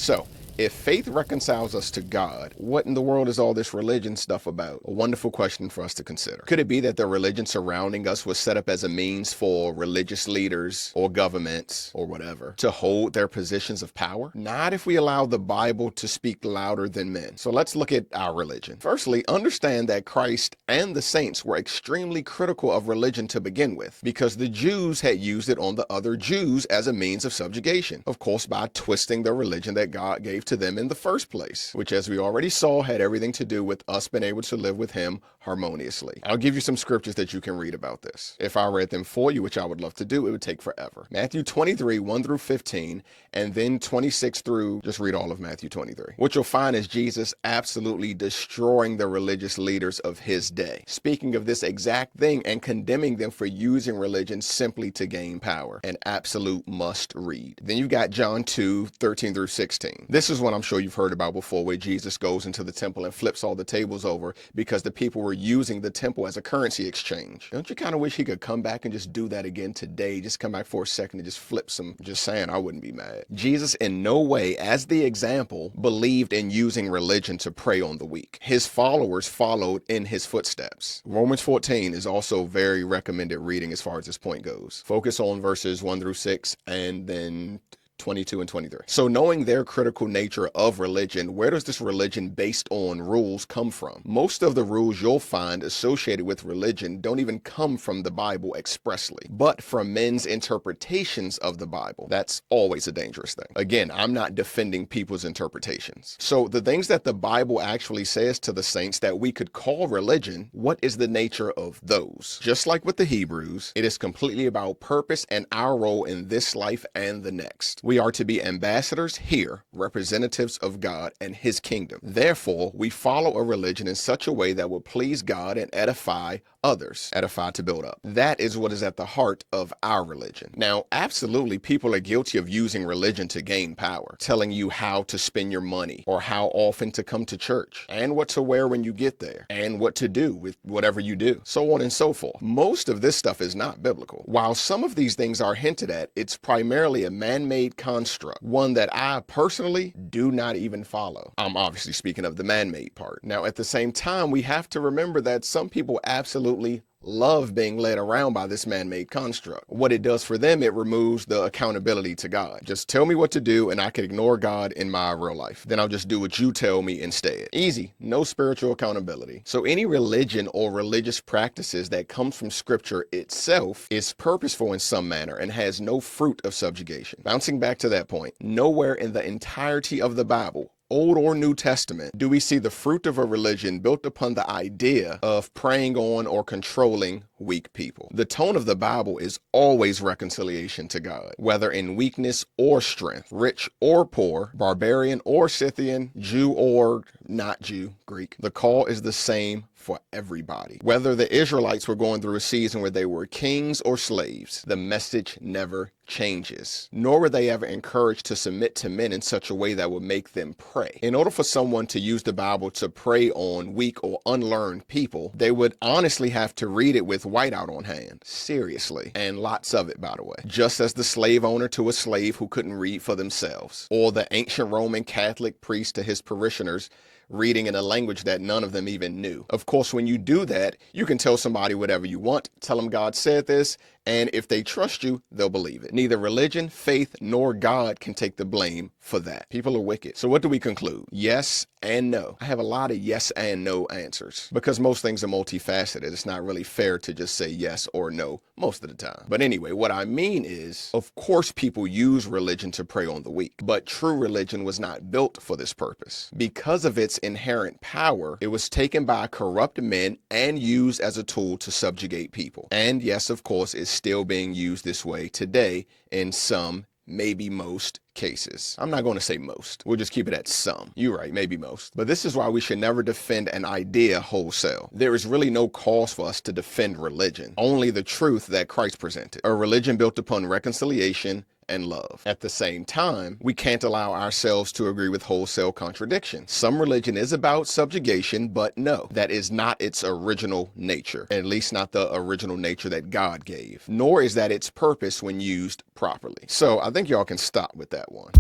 So, if faith reconciles us to God, what in the world is all this religion stuff about? A wonderful question for us to consider. Could it be that the religion surrounding us was set up as a means for religious leaders or governments or whatever to hold their positions of power? Not if we allow the Bible to speak louder than men. So let's look at our religion. Firstly, understand that Christ and the saints were extremely critical of religion to begin with, because the Jews had used it on the other Jews as a means of subjugation, of course by twisting the religion that God gave to them in the first place, which, as we already saw, had everything to do with us being able to live with him harmoniously. I'll give you some scriptures that you can read about this. If I read them for you, which I would love to do, it would take forever. Matthew 23, 1 through 15, and then 26 through, just read all of Matthew 23. What you'll find is Jesus absolutely destroying the religious leaders of his day, speaking of this exact thing and condemning them for using religion simply to gain power. An absolute must read. Then you've got John 2, 13 through 16. This is one I'm sure you've heard about before, where Jesus goes into the temple and flips all the tables over because the people were using the temple as a currency exchange. Don't you kind of wish he could come back and just do that again today? Just come back for a second and just flip some. Just saying, I wouldn't be mad. Jesus in no way, as the example, believed in using religion to prey on the weak. His followers followed in his footsteps. Romans 14 is also very recommended reading as far as this point goes. Focus on verses 1 through 6 and then 22 and 23. So knowing their critical nature of religion, where does this religion based on rules come from? Most of the rules you'll find associated with religion don't even come from the Bible expressly, but from men's interpretations of the Bible. That's always a dangerous thing. Again, I'm not defending people's interpretations. So the things that the Bible actually says to the saints that we could call religion, what is the nature of those? Just like with the Hebrews, it is completely about purpose and our role in this life and the next. We are to be ambassadors here, representatives of God and his kingdom. Therefore, we follow a religion in such a way that will please God and edify others, edify to build up. That is what is at the heart of our religion. Now, absolutely, people are guilty of using religion to gain power, telling you how to spend your money or how often to come to church and what to wear when you get there and what to do with whatever you do, so on and so forth. Most of this stuff is not biblical. While some of these things are hinted at, it's primarily a man-made construct, one that I personally do not even follow. I'm obviously speaking of the man-made part. Now, at the same time, we have to remember that some people absolutely love being led around by this man-made construct. What it does for them, it removes the accountability to God. Just tell me what to do and I can ignore God in my real life. Then I'll just do what you tell me instead. Easy, no spiritual accountability. So any religion or religious practices that comes from scripture itself is purposeful in some manner and has no fruit of subjugation. Bouncing back to that point, nowhere in the entirety of the Bible, Old or New Testament, do we see the fruit of a religion built upon the idea of preying on or controlling weak people. The tone of the Bible is always reconciliation to God, whether in weakness or strength, rich or poor, barbarian or Scythian, Jew or not Jew, Greek. The call is the same for everybody. Whether the Israelites were going through a season where they were kings or slaves, the message never changes, nor were they ever encouraged to submit to men in such a way that would make them pray. In order for someone to use the Bible to prey on weak or unlearned people, they would honestly have to read it with whiteout on hand. Seriously. And lots of it, by the way. Just as the slave owner to a slave who couldn't read for themselves, or the ancient Roman Catholic priest to his parishioners reading in a language that none of them even knew. Of course, when you do that, you can tell somebody whatever you want, tell them God said this, and if they trust you, they'll believe it. Neither religion, faith, nor God can take the blame for that. People are wicked. So what do we conclude? Yes and no. I have a lot of yes and no answers because most things are multifaceted. It's not really fair to just say yes or no most of the time. But anyway, what I mean is, of course, people use religion to prey on the weak, but true religion was not built for this purpose. Because of its inherent power, it was taken by corrupt men and used as a tool to subjugate people. And yes, of course, it's still being used this way today in some, maybe most cases. I'm not going to say most. We'll just keep it at some. You're right, maybe most. But this is why we should never defend an idea wholesale. There is really no cause for us to defend religion, only the truth that Christ presented. A religion built upon reconciliation and love. At the same time, we can't allow ourselves to agree with wholesale contradiction. Some religion is about subjugation, but no, that is not its original nature, at least not the original nature that God gave, nor is that its purpose when used properly. So I think y'all can stop with that one.